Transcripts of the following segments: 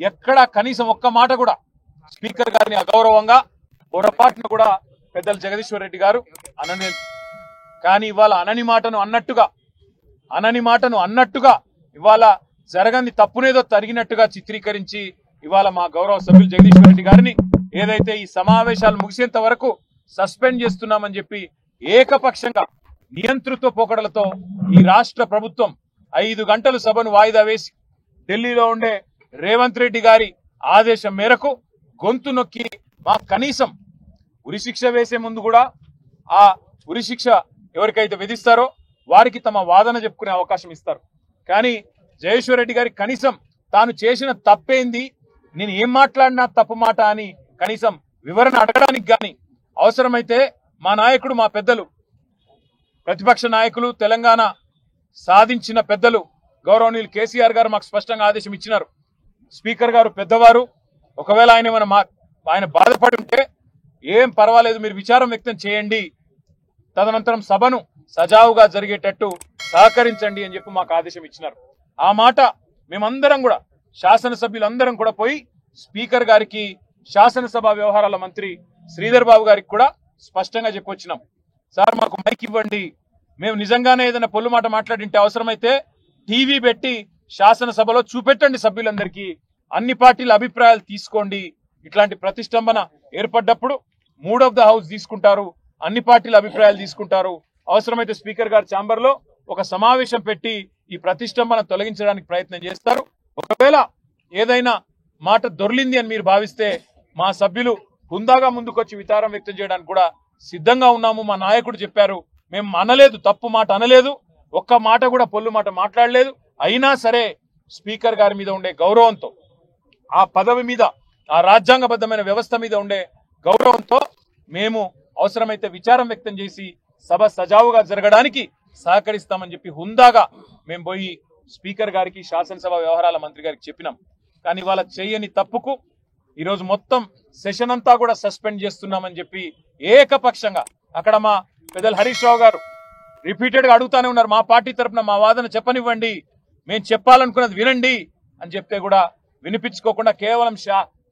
ఎక్కడ కనీసం ఒక్క మాట కూడా స్పీకర్ గారిని అగౌరవంగా పొరపాటును కూడా పెద్దలు జగదీశ్వర్ రెడ్డి గారు అనలేదు. కానీ ఇవాళ అనని మాటను అన్నట్టుగా ఇవాళ జరగని తప్పునేదో తరిగినట్టుగా చిత్రీకరించి ఇవాళ మా గౌరవ సభ్యులు జగదీశ్వర్ రెడ్డి గారిని ఏదైతే ఈ సమావేశాలు ముగిసేంత వరకు సస్పెండ్ చేస్తున్నామని చెప్పి ఏకపక్షంగా నియంతృత్వ పోకడలతో ఈ రాష్ట్ర ప్రభుత్వం 5 గంటలు సభను వాయిదా వేసి ఢిల్లీలో ఉండే రేవంత్ రెడ్డి గారి ఆదేశం మేరకు గొంతు నొక్కి మా కనీసం ఉరిశిక్ష వేసే ముందు కూడా ఆ ఉరిశిక్ష ఎవరికైతే విధిస్తారో వారికి తమ వాదన చెప్పుకునే అవకాశం ఇస్తారు. కానీ జగదీశ్వర్ రెడ్డి గారి కనీసం తాను చేసిన తప్పేంది, నేను ఏం మాట్లాడినా తప్పు మాట అని కనీసం వివరణ అడగడానికి గాని అవసరమైతే మా నాయకుడు, మా పెద్దలు, ప్రతిపక్ష నాయకులు, తెలంగాణ సాధించిన పెద్దలు గౌరవనీయులు కేసీఆర్ గారు మాకు స్పష్టంగా ఆదేశం ఇచ్చినారు. స్పీకర్ గారు పెద్దవారు, ఒకవేళ ఆయన బాధపడి ఉంటే ఏం పర్వాలేదు, మీరు విచారం వ్యక్తం చేయండి, తదనంతరం సభను సజావుగా జరిగేటట్టు సహకరించండి అని చెప్పి మాకు ఆదేశం ఇచ్చినారు. ఆ మాట మేమందరం కూడా, శాసనసభ్యులందరం కూడా పోయి స్పీకర్ గారికి, శాసనసభ వ్యవహారాల మంత్రి శ్రీధర్ బాబు గారికి కూడా స్పష్టంగా చెప్పొచ్చినాం. సార్ మాకు మైక్ ఇవ్వండి, మేము నిజంగానే ఏదైనా పొల్లు మాట మాట్లాడింటే అవసరమైతే టీవీ పెట్టి శాసనసభలో చూపెట్టండి, సభ్యులందరికీ అన్ని పార్టీల అభిప్రాయాలు తీసుకోండి. ఇట్లాంటి ప్రతిష్టంభన ఏర్పడ్డప్పుడు మూడ్ ఆఫ్ ద హౌస్ తీసుకుంటారు, అన్ని పార్టీల అభిప్రాయాలు తీసుకుంటారు. అవసరమైతే స్పీకర్ గారి ఛాంబర్ లో ఒక సమావేశం పెట్టి ఈ ప్రతిష్టంభన తొలగించడానికి ప్రయత్నం చేస్తారు. ఒకవేళ ఏదైనా మాట దొర్లింది అని మీరు భావిస్తే మా సభ్యులు హుందాగా ముందుకొచ్చి విచారం వ్యక్తం చేయడానికి కూడా సిద్ధంగా ఉన్నాము. మా నాయకుడు చెప్పారు, మేము అనలేదు, తప్పు మాట అనలేదు, ఒక్క మాట కూడా పొల్లు మాట మాట్లాడలేదు. అయినా సరే స్పీకర్ గారి మీద ఉండే గౌరవంతో, ఆ పదవి మీద, ఆ రాజ్యాంగబద్ధమైన వ్యవస్థ మీద ఉండే గౌరవంతో మేము అవసరమైతే విచారం వ్యక్తం చేసి సభ సజావుగా జరగడానికి సహకరిస్తామని చెప్పి హుందాగా మేము పోయి స్పీకర్ గారికి, శాసనసభ వ్యవహారాల మంత్రి గారికి చెప్పినాం. కానీ వాళ్ళ చేయని తప్పుకు ఈరోజు మొత్తం సెషన్ అంతా కూడా సస్పెండ్ చేస్తున్నామని చెప్పి ఏకపక్షంగా అక్కడ మా పెద్దలు హరీష్ రావు గారు రిపీటెడ్ గా అడుగుతానే ఉన్నారు, మా పార్టీ తరఫున మా వాదన చెప్పనివ్వండి, మేము చెప్పాలనుకున్నది వినండి అని చెప్తే కూడా వినిపించుకోకుండా కేవలం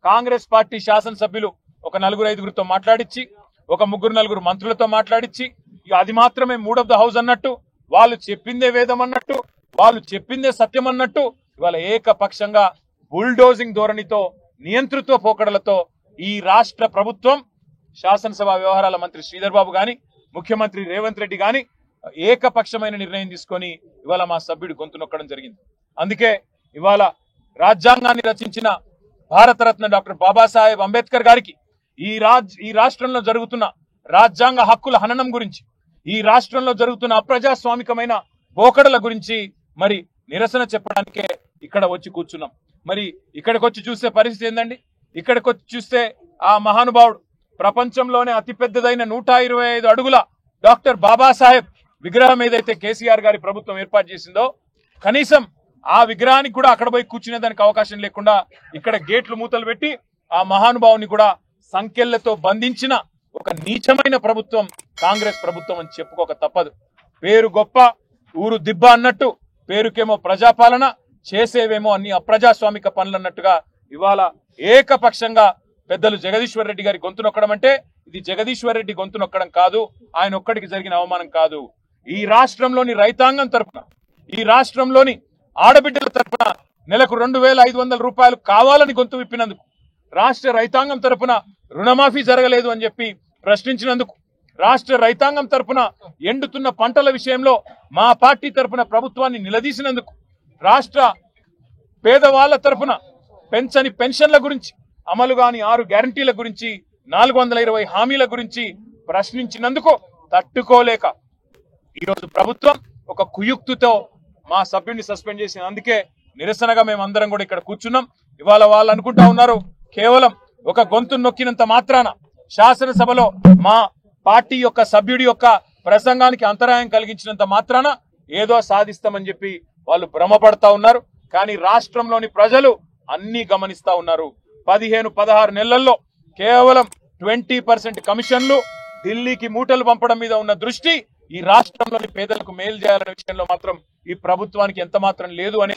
కాంగ్రెస్ పార్టీ శాసనసభ్యులు ఒక 4-5 మాట్లాడించి, ఒక 3-4 మంత్రులతో మాట్లాడించి, ఇక అది మాత్రమే మూడ్ ఆఫ్ ద హౌస్ అన్నట్టు, వాళ్ళు చెప్పిందే వేదం అన్నట్టు, వాళ్ళు చెప్పిందే సత్యం అన్నట్టు ఇవాళ ఏకపక్షంగా బుల్డోజింగ్ ధోరణితో, నియంతృత్వ పోకడలతో ఈ రాష్ట్ర ప్రభుత్వం, శాసనసభ వ్యవహారాల మంత్రి శ్రీధర్ బాబు గాని, ముఖ్యమంత్రి రేవంత్ రెడ్డి గాని ఏకపక్షమైన నిర్ణయం తీసుకొని ఇవాళ మా సభ్యుడు గొంతు నొక్కడం జరిగింది. అందుకే ఇవాళ రాజ్యాంగాన్ని రచించిన భారతరత్న డాక్టర్ బాబాసాహెబ్ అంబేద్కర్ గారికి ఈ రాష్ట్రంలో జరుగుతున్న రాజ్యాంగ హక్కుల హననం గురించి, ఈ రాష్ట్రంలో జరుగుతున్న అప్రజాస్వామికమైన పోకడల గురించి మరి నిరసన చెప్పడానికే ఇక్కడ వచ్చి కూర్చున్నాం. మరి ఇక్కడికి వచ్చి చూస్తే పరిస్థితి ఏందండి? ఇక్కడికి వచ్చి చూస్తే ఆ మహానుభావుడు, ప్రపంచంలోనే అతిపెద్దదైన 125 అడుగుల డాక్టర్ బాబాసాహెబ్ విగ్రహం ఏదైతే కేసీఆర్ గారి ప్రభుత్వం ఏర్పాటు చేసిందో, కనీసం ఆ విగ్రహానికి కూడా అక్కడ పోయి కూర్చునే దానికి అవకాశం లేకుండా ఇక్కడ గేట్లు మూతలు పెట్టి ఆ మహానుభావుని కూడా సంఖ్యలతో బంధించిన ఒక నీచమైన ప్రభుత్వం కాంగ్రెస్ ప్రభుత్వం అని చెప్పుకోక తప్పదు. పేరు గొప్ప, ఊరు దిబ్బ అన్నట్టు, పేరుకేమో ప్రజాపాలన, చేసేవేమో అన్ని అప్రజాస్వామిక పనులు అన్నట్టుగా ఇవాళ ఏకపక్షంగా పెద్దలు జగదీశ్వర్ రెడ్డి గారి గొంతు నొక్కడం అంటే ఇది జగదీశ్వర్ రెడ్డి గొంతు నొక్కడం కాదు, ఆయన ఒక్కడికి జరిగిన అవమానం కాదు. ఈ రాష్ట్రంలోని రైతాంగం తరపున, ఈ రాష్ట్రంలోని ఆడబిడ్డల తరపున నెలకు 2,500 రూపాయలు కావాలని గొంతు విప్పినందుకు, రాష్ట్ర రైతాంగం తరపున రుణమాఫీ జరగలేదు అని చెప్పి ప్రశ్నించినందుకు, రాష్ట్ర రైతాంగం తరపున ఎండుతున్న పంటల విషయంలో మా పార్టీ తరపున ప్రభుత్వాన్ని నిలదీసినందుకు, రాష్ట్ర పేదవాళ్ల తరపున పెంచని పెన్షన్ల గురించి, అమలు కాని 6 గ్యారంటీల గురించి, 420 హామీల గురించి ప్రశ్నించినందుకు తట్టుకోలేక ఈరోజు ప్రభుత్వం ఒక కుయుక్తితో మా సభ్యుడిని సస్పెండ్ చేసింది. అందుకే నిరసనగా మేమందరం కూడా ఇక్కడ కూర్చున్నాం. ఇవాళ వాళ్ళు అనుకుంటా ఉన్నారు, కేవలం ఒక గొంతు నొక్కినంత మాత్రాన, శాసనసభలో మా పార్టీ యొక్క సభ్యుడి యొక్క ప్రసంగానికి అంతరాయం కలిగించినంత మాత్రాన ఏదో సాధిస్తామని చెప్పి వాళ్ళు భ్రమపడతా ఉన్నారు. కానీ రాష్ట్రంలోని ప్రజలు అన్ని గమనిస్తా ఉన్నారు. 15-16 నెలల్లో కేవలం 20% కమిషన్లు, ఢిల్లీకి మూటలు పంపడం మీద ఉన్న దృష్టి ఈ రాష్ట్రంలోని పేదలకు మేలు చేయాలనే విషయంలో మాత్రం ఈ ప్రభుత్వానికి ఎంత మాత్రం లేదు అనే